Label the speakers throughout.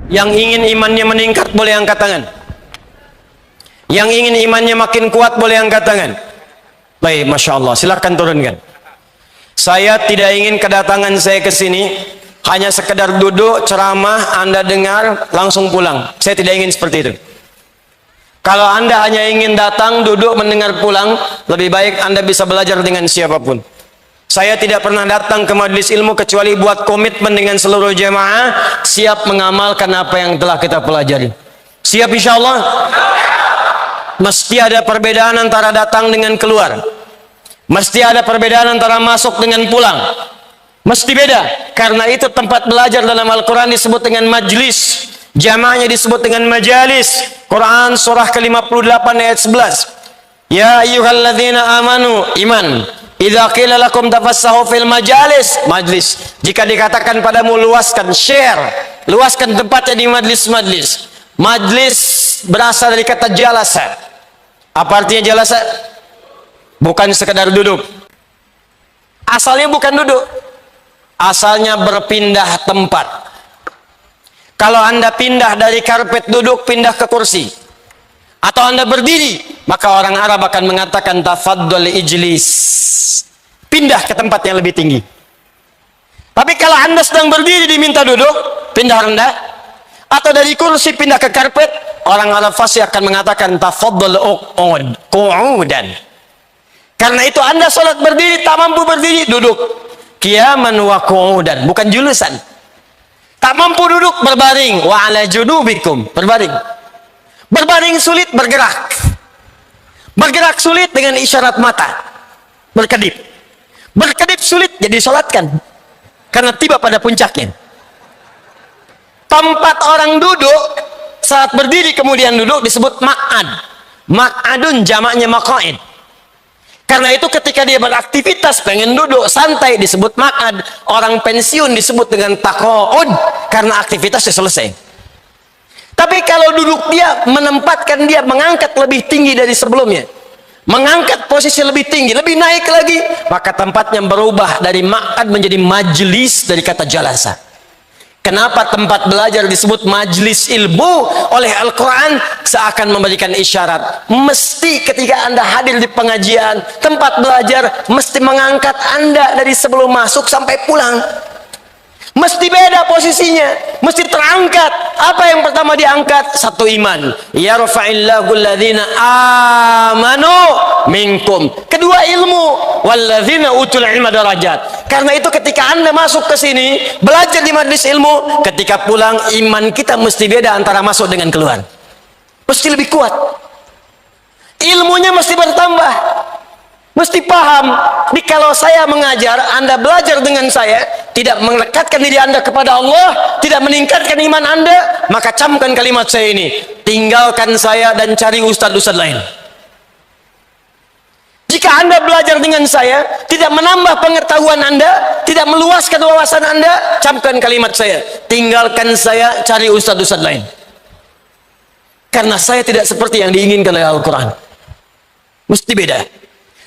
Speaker 1: Yang ingin imannya meningkat boleh angkat tangan. Yang ingin imannya makin kuat boleh angkat tangan. Baik, Masya Allah, silahkan turunkan. Saya tidak ingin kedatangan saya ke sini hanya sekedar duduk ceramah, Anda dengar langsung pulang. Saya tidak ingin seperti itu. Kalau Anda hanya ingin datang, duduk, mendengar, pulang, lebih baik Anda bisa belajar dengan siapapun. Saya tidak pernah datang ke majelis ilmu kecuali buat komitmen dengan seluruh jemaah, siap mengamalkan apa yang telah kita pelajari. Siap insya Allah? Mesti ada perbedaan antara datang dengan keluar. Mesti ada perbedaan antara masuk dengan pulang. Mesti beda. Karena itu tempat belajar dalam Al-Quran disebut dengan majlis. Jamaahnya disebut dengan majalis. Quran surah ke-58 ayat 11. Ya ayyuhalladzina amanu, iman. Idza qila lakum tafassahu fil majalis, majlis. Jika dikatakan padamu luaskan, share, luaskan tempatnya di majlis-majlis. Majlis berasal dari kata jalasa. Apa artinya jalasa? Bukan sekedar duduk. Asalnya bukan duduk. Asalnya berpindah tempat. Kalau Anda pindah dari karpet duduk, pindah ke kursi. Atau Anda berdiri, maka orang Arab akan mengatakan tafaddal ijlis. Pindah ke tempat yang lebih tinggi. Tapi kalau Anda sedang berdiri diminta duduk, pindah rendah. Atau dari kursi pindah ke karpet, orang Arab fasih akan mengatakan tafaddal qu'udan. Karena itu Anda sholat berdiri, tak mampu berdiri, duduk. Qiyaman wa qu'udan, bukan julusan. Tak mampu duduk, berbaring. Wa ala junubikum, berbaring. Berbaring sulit, bergerak. Bergerak sulit dengan isyarat mata. Berkedip. Berkedip sulit, jadi sholatkan. Karena tiba pada puncaknya. Tempat orang duduk, saat berdiri kemudian duduk, disebut maq'ad. Maq'adun jamaknya maq'id. Karena itu ketika dia beraktivitas pengen duduk santai disebut maq'ad. Orang pensiun disebut dengan taqa'ud karena aktivitasnya selesai. Tapi kalau duduk dia menempatkan dia mengangkat lebih tinggi dari sebelumnya. Mengangkat posisi lebih tinggi, lebih naik lagi, maka tempatnya berubah dari maq'ad menjadi majlis dari kata jalasa. Kenapa tempat belajar disebut majlis ilmu oleh Al-Quran? Seakan memberikan isyarat. Mesti ketika Anda hadir di pengajian, tempat belajar, mesti mengangkat Anda dari sebelum masuk sampai pulang. Mesti beda posisinya. Mesti terangkat. Apa yang pertama diangkat? Satu, iman. Yarfa'illahu alladhina amanu minkum. Kedua, ilmu. Walladzina utul ilma darajat. Karena itu ketika Anda masuk ke sini, belajar di majlis ilmu, ketika pulang, iman kita mesti beda antara masuk dengan keluar. Mesti lebih kuat. Ilmunya mesti bertambah. Mesti paham. Kalau saya mengajar, Anda belajar dengan saya, tidak mendekatkan diri Anda kepada Allah, tidak meningkatkan iman Anda, maka camkan kalimat saya ini. Tinggalkan saya dan cari ustadz-ustadz lain. Jika Anda belajar dengan saya, tidak menambah pengetahuan Anda, tidak meluaskan wawasan Anda, camkan kalimat saya. Tinggalkan saya, cari ustadz-ustadz lain. Karena saya tidak seperti yang diinginkan oleh Al-Quran. Mesti beda.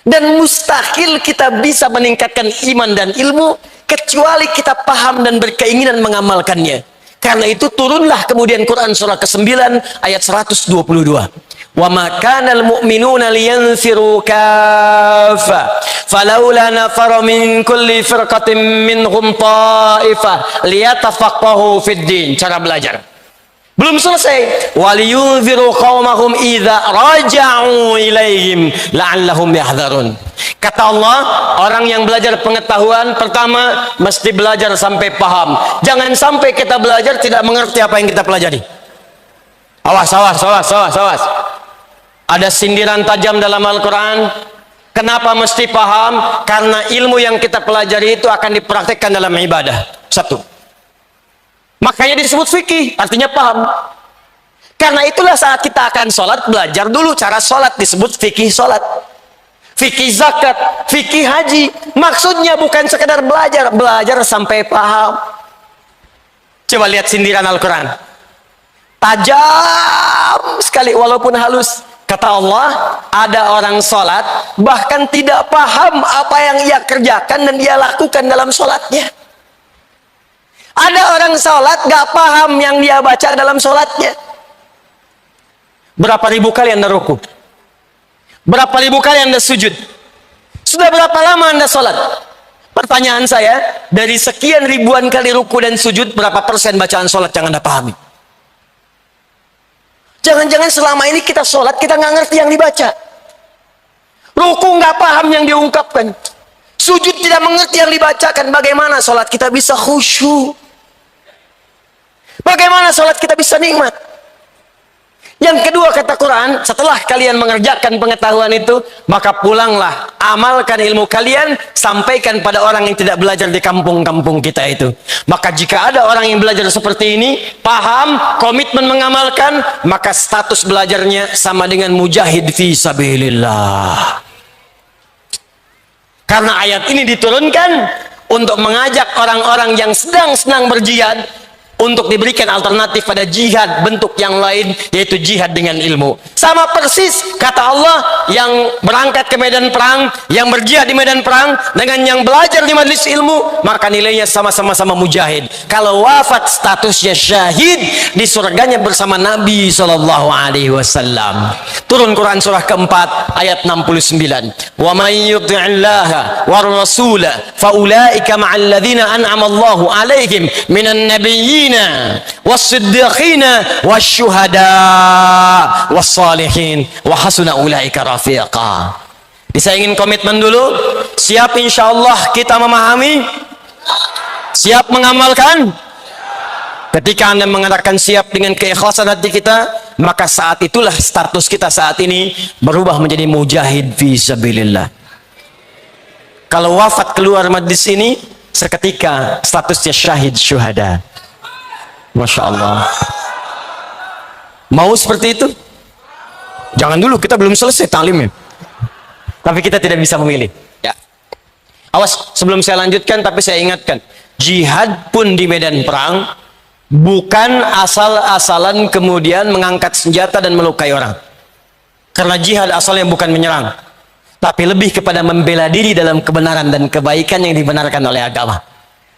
Speaker 1: Dan mustahil kita bisa meningkatkan iman dan ilmu kecuali kita paham dan berkeinginan mengamalkannya. Karena itu turunlah kemudian Quran surah ke-9 ayat 122. Wa ma kana al-mu'minuna liyanfiru kaffa falawla nafara min kulli firqatin minhum ta'ifah liyatafaqahu fid din. Cara belajar belum selesai. Waliyunziru qaumahum idza raja'u ilaihim la'allahum yahdharun. Kata Allah, orang yang belajar pengetahuan pertama mesti belajar sampai paham. Jangan sampai kita belajar tidak mengerti apa yang kita pelajari. Awas, awas, awas, awas, awas. Ada sindiran tajam dalam Al-Quran. Kenapa mesti paham? Karena ilmu yang kita pelajari itu akan dipraktikkan dalam ibadah. Satu. Makanya disebut fikih, artinya paham. Karena itulah saat kita akan sholat, belajar dulu cara sholat, disebut fikih sholat. Fikih zakat, fikih haji. Maksudnya bukan sekedar belajar, belajar sampai paham. Coba lihat sindiran Al-Quran. Tajam sekali walaupun halus. Kata Allah, ada orang sholat, bahkan tidak paham apa yang ia kerjakan dan ia lakukan dalam sholatnya. Ada orang sholat gak paham yang dia baca dalam sholatnya. Berapa ribu kali Anda ruku? Berapa ribu kali Anda sujud? Sudah berapa lama Anda sholat? Pertanyaan saya, dari sekian ribuan kali ruku dan sujud, berapa persen bacaan sholat yang Anda pahami? Jangan-jangan selama ini kita sholat, kita nggak ngerti yang dibaca. Ruku nggak paham yang diungkapkan. Sujud tidak mengerti yang dibacakan. Bagaimana sholat kita bisa khusyuk? Bagaimana sholat kita bisa nikmat? Yang kedua kata Quran, setelah kalian mengerjakan pengetahuan itu, maka pulanglah, amalkan ilmu kalian, sampaikan pada orang yang tidak belajar di kampung-kampung kita itu. Maka jika ada orang yang belajar seperti ini, paham, komitmen mengamalkan, maka status belajarnya sama dengan mujahid fi sabilillah. Karena ayat ini diturunkan untuk mengajak orang-orang yang sedang senang berjihad untuk diberikan alternatif pada jihad bentuk yang lain, yaitu jihad dengan ilmu. Sama persis kata Allah, yang berangkat ke medan perang, yang berjihad di medan perang, dengan yang belajar di majelis ilmu, maka nilainya sama-sama mujahid. Kalau wafat statusnya syahid, di surganya bersama Nabi SAW. Turun Quran surah keempat ayat 69. Wa may yuti'illaha war rasula fa ulaika ma'al ladzina an'ama Allahu 'alaihim minan nabiyyin was-siddiqina wasyuhada was-salihin wa hasuna ulaika rafiqa. Bisa ingin komitmen dulu? Siap insyaallah kita memahami? Siap mengamalkan? Ketika Anda mengatakan siap dengan keikhlasan hati kita, maka saat itulah status kita saat ini berubah menjadi mujahid fi sabilillah. Kalau wafat keluar majlis ini, seketika statusnya syahid syuhada. Masya Allah. Mau seperti itu? Jangan dulu, kita belum selesai taklimnya. Tapi kita tidak bisa memilih. Ya. Awas, sebelum saya lanjutkan, tapi saya ingatkan, jihad pun di medan perang bukan asal-asalan kemudian mengangkat senjata dan melukai orang. Karena jihad asalnya bukan menyerang, tapi lebih kepada membela diri dalam kebenaran dan kebaikan yang dibenarkan oleh agama.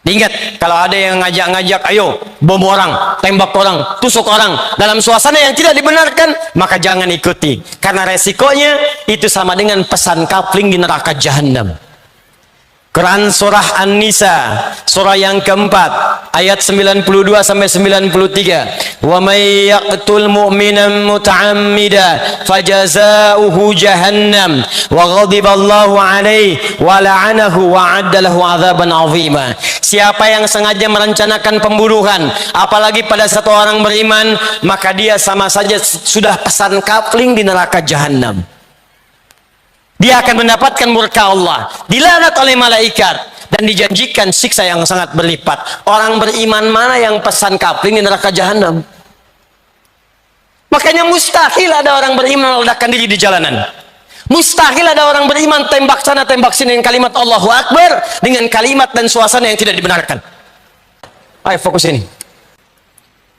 Speaker 1: Diingat, kalau ada yang ngajak-ngajak, ayo bom orang, tembak orang, tusuk orang dalam suasana yang tidak dibenarkan, maka jangan ikuti. Karena resikonya itu sama dengan pesan kapling di neraka jahanam. Quran surah An-Nisa surah yang keempat ayat 92 sampai 93. Wa may yaqtul mu'minan muta'ammida fajazauhu jahannam wa ghadiballahu alaihi wa la'anahu wa 'adda lahu 'adzaban 'azima. Siapa yang sengaja merencanakan pembunuhan apalagi pada satu orang beriman, maka dia sama saja sudah pesan kapling di neraka jahanam. Dia akan mendapatkan murka Allah, dilaknat oleh malaikat, dan dijanjikan siksa yang sangat berlipat. Orang beriman mana yang pesan kapling di neraka jahanam? Makanya mustahil ada orang beriman meledakkan diri di jalanan. Mustahil ada orang beriman tembak sana tembak sini dengan kalimat Allahu Akbar, dengan kalimat dan suasana yang tidak dibenarkan. Ayo fokus ini.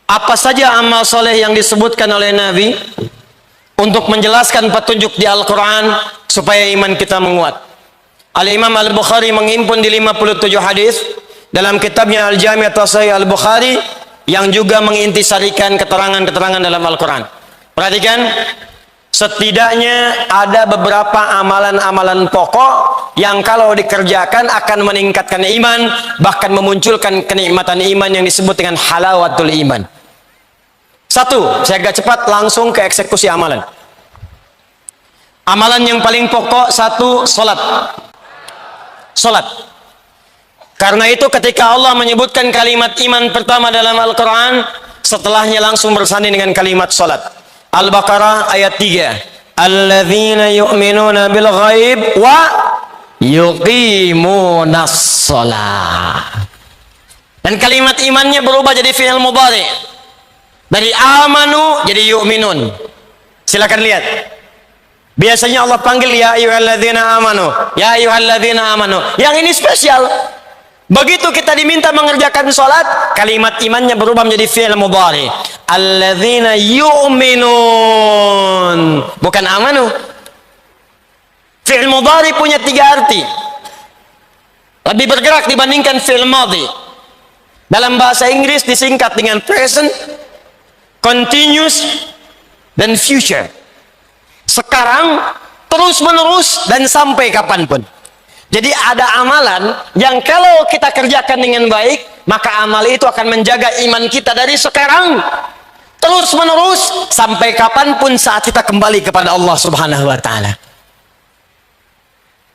Speaker 1: Apa saja amal soleh yang disebutkan oleh Nabi untuk menjelaskan petunjuk di Al-Quran supaya iman kita menguat. Al-Imam Al-Bukhari menghimpun di 57 hadis dalam kitabnya Al-Jami' At-Sahih Al-Bukhari, yang juga mengintisarikan keterangan-keterangan dalam Al-Quran. Perhatikan, setidaknya ada beberapa amalan-amalan pokok yang kalau dikerjakan akan meningkatkan iman, bahkan memunculkan kenikmatan iman yang disebut dengan halawatul iman. Satu, saya agak cepat langsung ke eksekusi amalan. Amalan yang paling pokok satu, salat. Salat. Karena itu ketika Allah menyebutkan kalimat iman pertama dalam Al-Quran, setelahnya langsung bersanding dengan kalimat salat. Al-Baqarah ayat 3. Alladzina yu'minuna bil ghaib wa yuqimunas shalah. Dan kalimat imannya berubah jadi fi'il mudhari'. Dari amanu jadi yu'minun. Silakan lihat. Biasanya Allah panggil ya ayyuhalladzina amanu, ya ayyuhalladzina amanu. Yang ini spesial. Begitu kita diminta mengerjakan salat, kalimat imannya berubah menjadi fi'il mudhari. Alladzina yu'minun, bukan amanu. Fi'il mudhari punya 3 arti. Lebih bergerak dibandingkan fi'il madhi. Dalam bahasa Inggris disingkat dengan present, continuous, dan future. Sekarang, terus menerus, dan sampai kapanpun. Jadi ada amalan yang kalau kita kerjakan dengan baik, maka amal itu akan menjaga iman kita dari sekarang terus menerus sampai kapanpun saat kita kembali kepada Allah Subhanahu wa Ta'ala.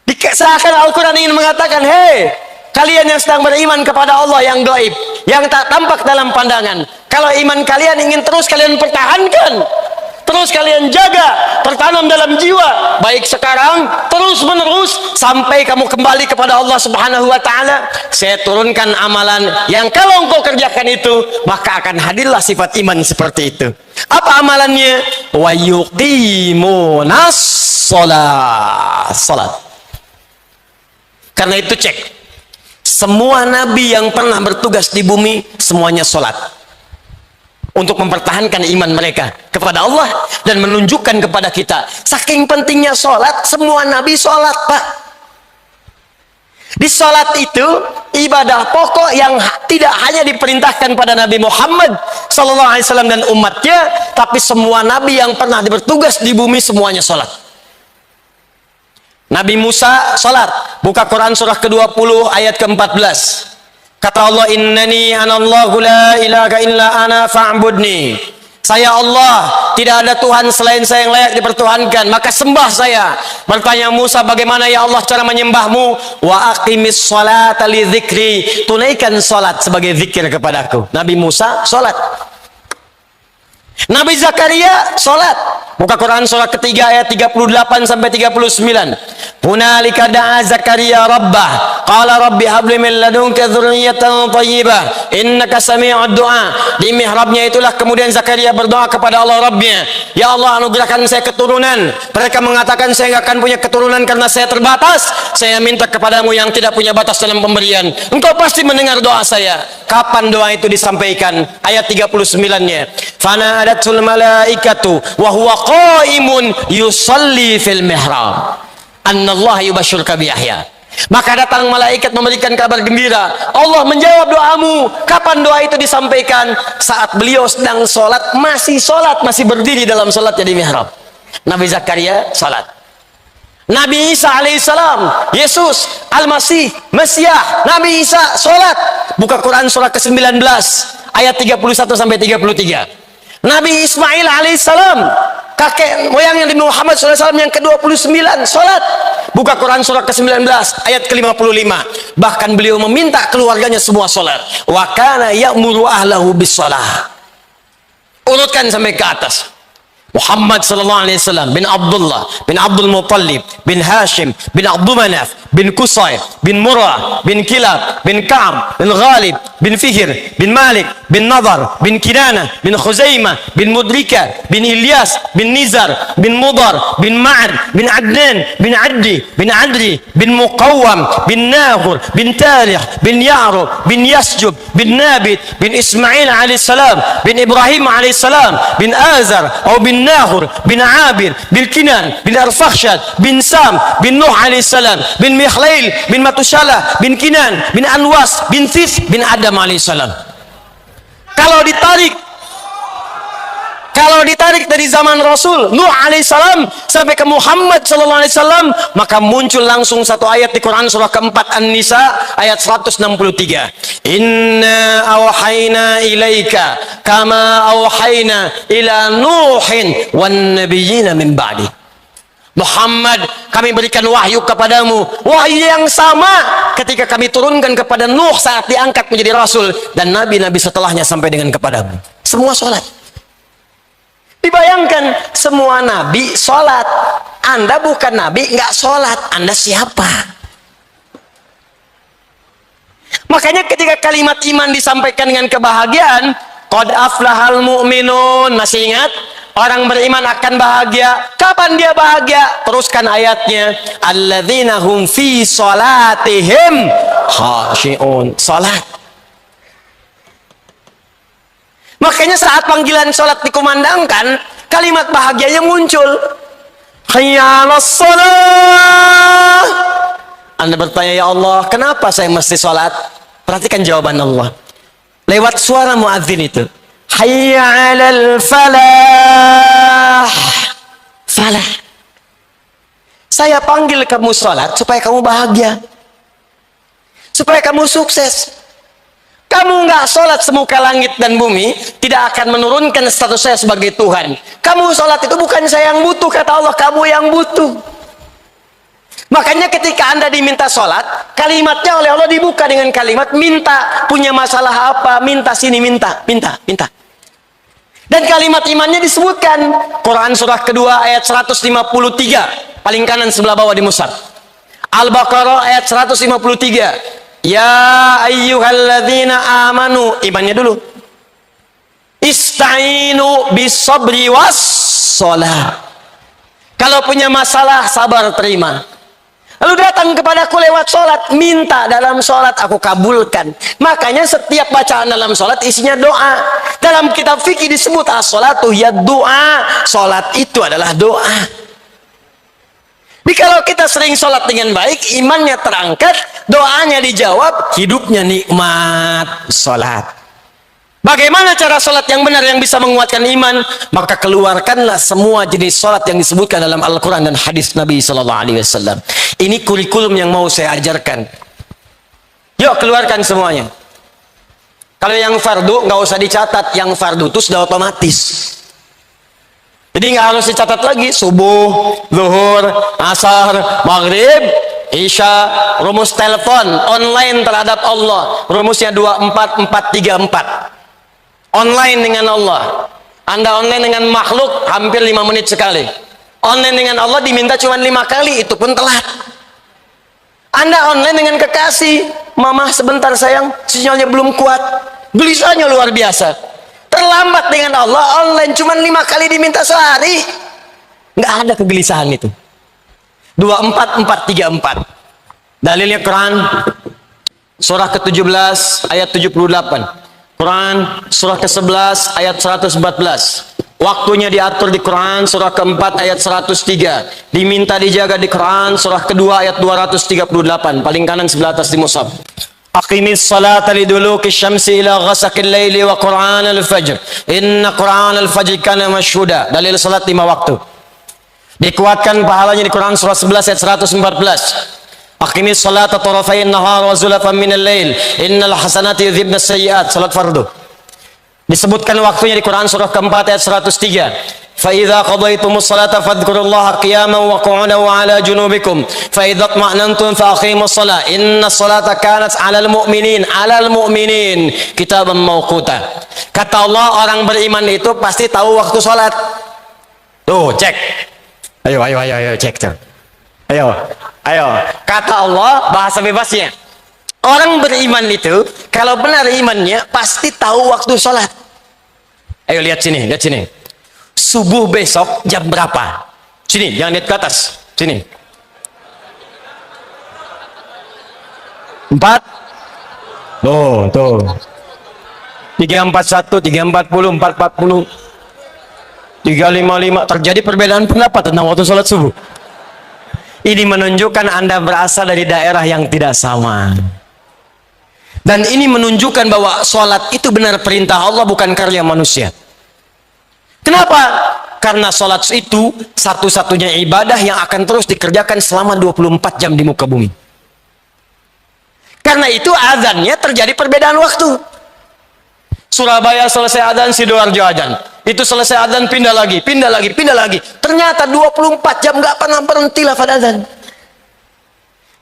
Speaker 1: Seakan Al-Quran ingin mengatakan, hei, kalian yang sedang beriman kepada Allah yang gaib, yang tak tampak dalam pandangan, kalau iman kalian ingin terus kalian pertahankan, terus kalian jaga, tertanam dalam jiwa, baik sekarang, terus menerus, sampai kamu kembali kepada Allah Subhanahu wa Ta'ala, saya turunkan amalan yang kalau engkau kerjakan itu, maka akan hadirlah sifat iman seperti itu. Apa amalannya? Wa yuqimunas salat. Karena itu cek, semua nabi yang pernah bertugas di bumi, semuanya salat. Untuk mempertahankan iman mereka kepada Allah dan menunjukkan kepada kita saking pentingnya sholat, semua nabi sholat, Pak. Di sholat itu ibadah pokok yang tidak hanya diperintahkan pada Nabi Muhammad SAW dan umatnya, tapi semua nabi yang pernah bertugas di bumi semuanya sholat. Nabi Musa sholat, buka Quran surah ke-20 ayat ke-14. Kata Allah, innani anallahu la ilaha illa ana fa'budni. Saya Allah, tidak ada Tuhan selain saya yang layak dipertuhankan, maka sembah saya. Bertanya Musa, bagaimana ya Allah cara menyembahmu? Wa aqimis sholata li dzikri. Tunaikan salat sebagai zikir kepadaku. Nabi Musa salat. Nabi Zakaria salat. Buka Quran surah ketiga ayat 38 sampai 39. Hunalika da'a Zakaria rabbah qala rabbi habli min ladunka dzurriyyatan thayyibah innaka sami'ud du'a. Di mihrabnya itulah kemudian Zakaria berdoa kepada Allah Rabbnya, ya Allah anugerahkan saya keturunan. Mereka mengatakan saya enggak akan punya keturunan karena saya terbatas. Saya minta kepadamu yang tidak punya batas dalam pemberian, engkau pasti mendengar doa saya. Kapan doa itu disampaikan? Ayat 39-nya, fanadatul malaikatu wa huwa qaimun yusalli fil mihrab annallaha yubashshiruka bi Yahya. Maka datang malaikat memberikan kabar gembira, Allah menjawab doamu. Kapan doa itu disampaikan? Saat beliau sedang sholat, masih berdiri dalam sholatnya di mihrab. Nabi Zakaria sholat. Nabi Isa alaihissalam, Yesus Al-Masih, Mesiah, Nabi Isa sholat. Buka Quran surah ke-19 ayat 31 sampai 33. Nabi Ismail alaihissalam, kakek moyangnya Nabi Muhammad SAW yang ke-29 sholat. Buka Quran surah ke-19 ayat ke-55. Bahkan beliau meminta keluarganya semua sholat. Wa kana ya'muru ahlahu bis shalah. Urutkan sampai ke atas. Muhammad sallallahu alaihi wasallam bin Abdullah bin Abdul Muttalib bin Hashim bin Abdul Manaf bin Qusay bin Murrah bin Kilab bin Ka'ab bin Ghalib bin Fihr bin Malik bin Nadar bin Kinana bin Khuzaimah bin Mudrika bin Ilyas bin Nizar bin Mudar bin Ma'ar bin Adnan bin Addi bin Adri bin Muqawwam bin Nahur bin Tarikh bin Ya'rub bin Yasjub bin Nabit bin Ismail alaihissalam bin Ibrahim alaihissalam bin Azar atau bin Nahur bin Abir bin Kinan bin Arfakhshad bin Sam bin Nuh alaihissalam bin Mikhlail bin Matushalah bin Kinan bin Anwas bin Thith bin Adam alaihissalam. Kalau ditarik dari zaman Rasul Nuh alaihissalam sampai ke Muhammad sallallahu alaihi wasallam, maka muncul langsung satu ayat di Quran surah keempat An-Nisa ayat 163. Inna awhayna ilaika kama awhayna ila Nuhin wan nabiyina min ba'di. Muhammad, kami berikan wahyu kepadamu, wahyu yang sama ketika kami turunkan kepada Nuh saat diangkat menjadi Rasul dan nabi-nabi setelahnya sampai dengan kepadamu. Semua sholat. Dibayangkan semua nabi sholat. Anda bukan nabi, nggak sholat. Anda siapa? Makanya ketika kalimat iman disampaikan dengan kebahagiaan, qad aflahal mu'minun, masih ingat? Orang beriman akan bahagia. Kapan dia bahagia? Teruskan ayatnya. Alladzina hum fi sholatihim khashi'un. Sholat. Makanya saat panggilan sholat dikumandangkan, kalimat bahagianya muncul. Hayya 'alas shalah. Anda bertanya, ya Allah, kenapa saya mesti sholat? Perhatikan jawaban Allah. lewat suara muadzin itu. Hayya 'alal falah. Falah. Saya panggil kamu sholat supaya kamu bahagia. Supaya kamu sukses. Kamu nggak sholat semuka langit dan bumi, tidak akan menurunkan status saya sebagai Tuhan. Kamu sholat itu bukan saya yang butuh, kata Allah, kamu yang butuh. Makanya ketika Anda diminta sholat, kalimatnya oleh Allah dibuka dengan kalimat minta, punya masalah apa, minta sini, minta. Dan kalimat imannya disebutkan. Quran surah kedua ayat 153, paling kanan sebelah bawah di mushaf. Al-Baqarah ayat 153. Ya ayyuhalladzina amanu, imannya dulu. Ista'inu bisabri was-shalah. Kalau punya masalah, sabar terima. Lalu datang kepadaku lewat sholat, minta dalam sholat, aku kabulkan. Makanya setiap bacaan dalam sholat isinya doa. Dalam kitab fikih disebut as-sholatu ya doa. Sholat itu adalah doa. Jadi kalau kita sering sholat dengan baik, imannya terangkat, doanya dijawab, hidupnya nikmat sholat. Bagaimana cara sholat yang benar yang bisa menguatkan iman? Maka keluarkanlah semua jenis sholat yang disebutkan dalam Al-Quran dan hadis Nabi SAW. Ini kurikulum yang mau saya ajarkan. Yuk keluarkan semuanya. Kalau yang fardu nggak usah dicatat, yang fardu itu sudah otomatis. Jadi nggak harus dicatat lagi. Subuh, zuhur, asar, maghrib, isya, rumus telepon online terhadap Allah. Rumusnya 24434. Online dengan Allah. Anda online dengan makhluk hampir 5 menit sekali. Online dengan Allah diminta cuma 5 kali, itu pun telat. Anda online dengan kekasih, mama sebentar sayang, sinyalnya belum kuat, gelisahnya luar biasa. Terlambat dengan Allah, online cuma 5 kali diminta sehari, nggak ada kegelisahan itu. 24434. Dalilnya Quran surah ke-17 ayat 78, Quran surah ke-11 ayat 114. Waktunya diatur di Quran surah ke-4 ayat 103. Diminta dijaga di Quran surah kedua ayat 238, paling kanan sebelah atas di mushaf. Aqimis salata liduluki syamsi ila ghasaqil laili wa Qur'an al-fajr. Inna Qur'an al-fajr kana mashhuda. Dalil salat 5 waktu. Dikuatkan pahalanya di Quran surah 11 ayat 114. Aqimis salata tarafayn nahar wa zulafan minal lail. Innal hasanati yudhibna sayyi'at. Salat fardu. Disebutkan waktunya di Quran surah keempat ayat 103. فَإِذَا قَضَيْتُمُ الصَّلَاةَ فَاذْكُرُوا اللَّهَ قِيَامًا وَقُعُودًا وَعَلَى جُنُوبِكُمْ فَإِذَا اطْمَأْنَنْتُمْ فَأَقِيمُوا الصَّلَاةَ إِنَّ الصَّلَاةَ كَانَتْ عَلَى الْمُؤْمِنِينَ كِتَابًا مَوْقُوتًا. Kata Allah, orang beriman itu pasti tahu waktu sholat. Tuh, cek. Ayo, cek tuh. Ayo. Kata Allah, bahasa bebasnya. Orang beriman itu, kalau benar imannya, pasti tahu waktu sholat. Ayo lihat sini. Subuh besok jam berapa? Sini, jangan lihat ke atas. Sini. 4. Tuh. 341, 340, 440, 355. Terjadi perbedaan pendapat tentang waktu sholat subuh. Ini menunjukkan Anda berasal dari daerah yang tidak sama. Dan ini menunjukkan bahwa sholat itu benar perintah Allah, bukan karya manusia. Kenapa? Karena sholat itu satu-satunya ibadah yang akan terus dikerjakan selama 24 jam di muka bumi. Karena itu azannya terjadi perbedaan waktu. Surabaya selesai azan, Sidoarjo azan. Itu selesai azan, pindah lagi. Ternyata 24 jam nggak pernah berhenti lafaz azan.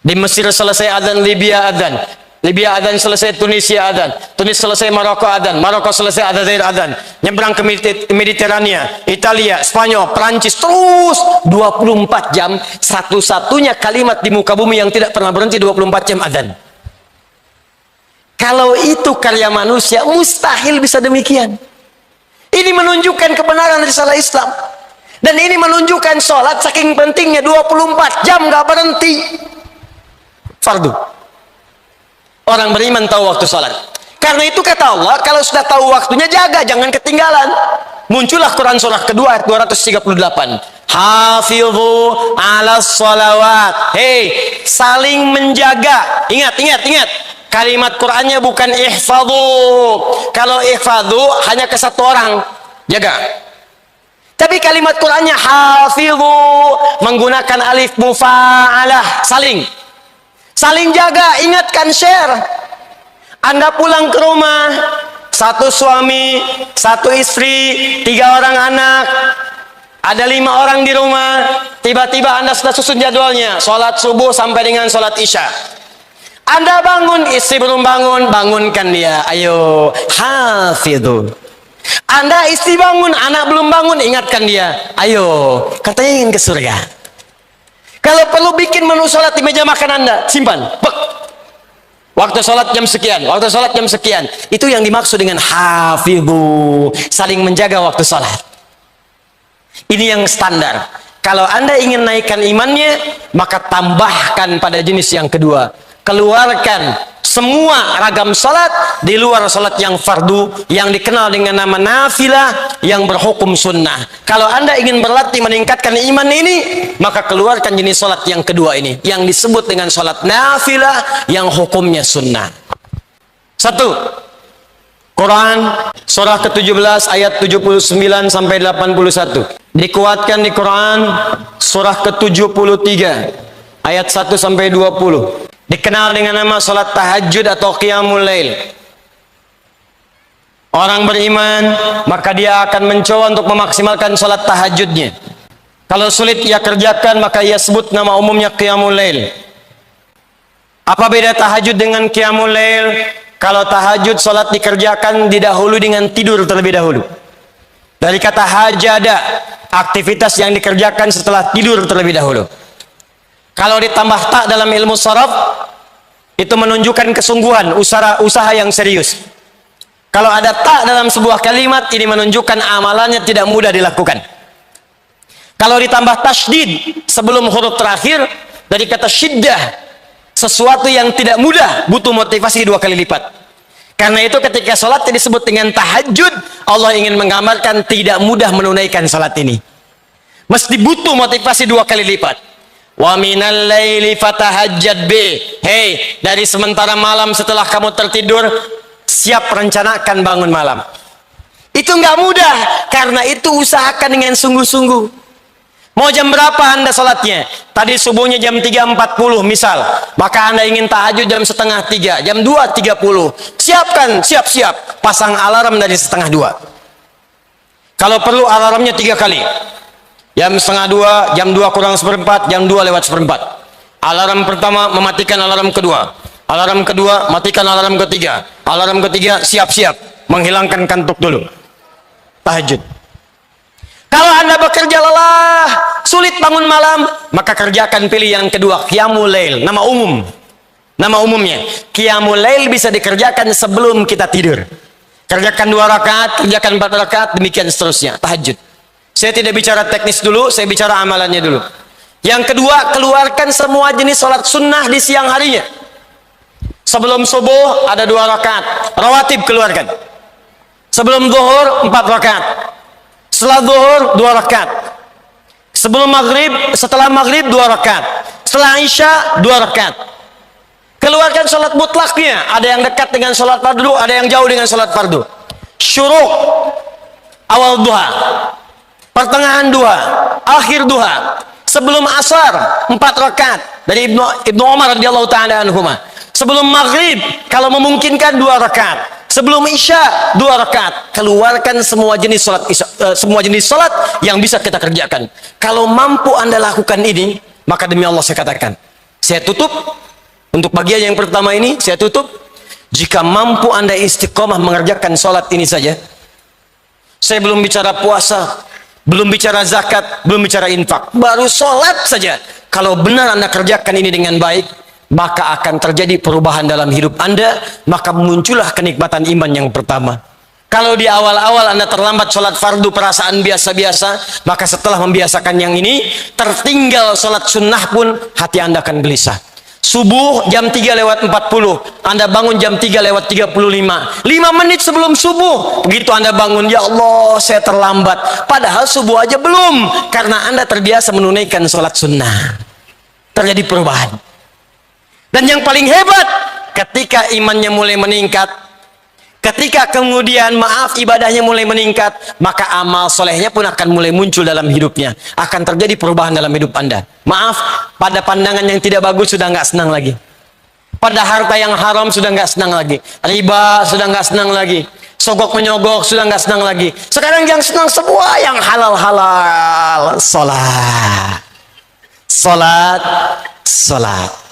Speaker 1: Di Mesir selesai azan, Libya azan. Libya adzan selesai, Tunisia adzan, Tunis selesai, Maroko adzan, Maroko selesai, Aljazair adzan, nyebrang ke Mediterania, Italia, Spanyol, Perancis, terus 24 jam. Satu-satunya kalimat di muka bumi yang tidak pernah berhenti 24 jam adzan. Kalau itu karya manusia, mustahil bisa demikian. Ini menunjukkan kebenaran risalah Islam. Dan ini menunjukkan sholat saking pentingnya 24 jam gak berhenti. Fardu. Orang beriman tahu waktu sholat. Karena itu kata Allah, kalau sudah tahu waktunya jaga, jangan ketinggalan. Muncullah Quran surah kedua ayat 238. Hafidhu ala sholawat. Hei, saling menjaga. Ingat. Kalimat Qur'annya bukan ihfadhu. Kalau ihfadhu hanya ke satu orang, jaga. Tapi kalimat Qur'annya hafidhu, menggunakan alif mufa'alah, saling jaga, ingatkan, share. Anda pulang ke rumah, satu suami, satu istri, 3 orang anak, ada 5 orang di rumah. Tiba-tiba Anda sudah susun jadwalnya, sholat subuh sampai dengan sholat isya. Anda bangun, istri belum bangun, bangunkan dia. Ayo, hafidhu. Anda istri bangun, anak belum bangun, ingatkan dia. Ayo, katanya ingin ke surga. Kalau perlu bikin menu sholat di meja makan Anda, simpan. Bek. Waktu sholat jam sekian, waktu sholat jam sekian. Itu yang dimaksud dengan hafidhu, saling menjaga waktu sholat. Ini yang standar. Kalau Anda ingin naikkan imannya, maka tambahkan pada jenis yang kedua. Keluarkan semua ragam salat di luar salat yang fardu, yang dikenal dengan nama nafilah, yang berhukum sunnah. Kalau Anda ingin berlatih meningkatkan iman ini, maka keluarkan jenis salat yang kedua ini, yang disebut dengan salat nafilah, yang hukumnya sunnah. 1. Quran surah ke-17 ayat 79 sampai 81. Dikuatkan di Quran surah ke-73 ayat 1 sampai 20. Dikenal dengan nama salat tahajud atau qiyamul lail. Orang beriman maka dia akan mencoba untuk memaksimalkan salat tahajudnya. Kalau sulit ia kerjakan, maka ia sebut nama umumnya qiyamul lail. Apa beda tahajud dengan qiyamul lail? Kalau tahajud salat dikerjakan didahului dengan tidur terlebih dahulu. Dari kata hajada, aktivitas yang dikerjakan setelah tidur terlebih dahulu. Kalau ditambah tak dalam ilmu sharaf, itu menunjukkan kesungguhan, usaha yang serius. Kalau ada tak dalam sebuah kalimat, ini menunjukkan amalannya tidak mudah dilakukan. Kalau ditambah tasydid sebelum huruf terakhir, dari kata syiddah, sesuatu yang tidak mudah, butuh motivasi 2 kali lipat. Karena itu ketika sholat disebut dengan tahajud, Allah ingin menggambarkan tidak mudah menunaikan sholat ini. Mesti butuh motivasi 2 kali lipat. Wa minal laili fatahajjad bi. Hei, dari sementara malam setelah kamu tertidur, siap rencanakan bangun malam. Itu nggak mudah, karena itu usahakan dengan sungguh-sungguh. Mau jam berapa Anda sholatnya? Tadi subuhnya jam 3.40 misal, maka Anda ingin tahajud jam 2:30, jam 2.30. Siapkan, siap-siap, pasang alarm dari 1:30. Kalau perlu alarmnya 3 kali. Jam 1:30, jam 2:04, jam 2:04. Alarm pertama mematikan alarm kedua. Alarm kedua matikan alarm ketiga. Alarm ketiga siap-siap menghilangkan kantuk dulu. Tahajud. Kalau Anda bekerja lelah, sulit bangun malam, maka kerjakan pilih yang kedua, qiyamul lail, nama umum. Nama umumnya. Qiyamul lail bisa dikerjakan sebelum kita tidur. Kerjakan 2 rakaat, kerjakan 4 rakaat, demikian seterusnya. Tahajud. Saya tidak bicara teknis dulu, saya bicara amalannya dulu. Yang kedua, keluarkan semua jenis sholat sunnah di siang harinya. Sebelum subuh ada 2 rakaat, rawatib keluarkan. Sebelum zuhur 4 rakaat. Setelah zuhur 2 rakaat. Sebelum maghrib, setelah maghrib 2 rakaat. Setelah isya 2 rakaat. Keluarkan sholat mutlaknya. Ada yang dekat dengan sholat fardu, ada yang jauh dengan sholat fardu. Syuruk, awal duha, pertengahan duha, akhir duha, sebelum asar 4 rakaat dari Ibnu Umar radhiyallahu taala anhuma. Sebelum maghrib kalau memungkinkan 2 rakaat. Sebelum isya 2 rakaat. Keluarkan semua jenis salat yang bisa kita kerjakan. Kalau mampu Anda lakukan ini, maka demi Allah saya katakan, saya tutup untuk bagian yang pertama ini, saya tutup. Jika mampu Anda istiqomah mengerjakan salat ini saja, saya belum bicara puasa, belum bicara zakat, belum bicara infak, baru sholat saja. Kalau benar Anda kerjakan ini dengan baik, maka akan terjadi perubahan dalam hidup Anda, maka muncullah kenikmatan iman yang pertama. Kalau di awal-awal Anda terlambat sholat fardu, perasaan biasa-biasa, maka setelah membiasakan yang ini, tertinggal sholat sunnah pun hati Anda akan gelisah. Subuh jam 3:40, Anda bangun jam 3:35, 5 menit sebelum subuh, begitu Anda bangun, ya Allah saya terlambat, padahal subuh aja belum, karena Anda terbiasa menunaikan sholat sunnah. Terjadi perubahan. Dan yang paling hebat, ketika imannya mulai meningkat, ketika kemudian maaf ibadahnya mulai meningkat, maka amal solehnya pun akan mulai muncul dalam hidupnya. Akan terjadi perubahan dalam hidup Anda. Maaf, pada pandangan yang tidak bagus sudah nggak senang lagi. Pada harta yang haram sudah nggak senang lagi. Riba sudah nggak senang lagi. Sogok menyogok sudah nggak senang lagi. Sekarang yang senang semua yang halal-halal. Salat, salat, salat.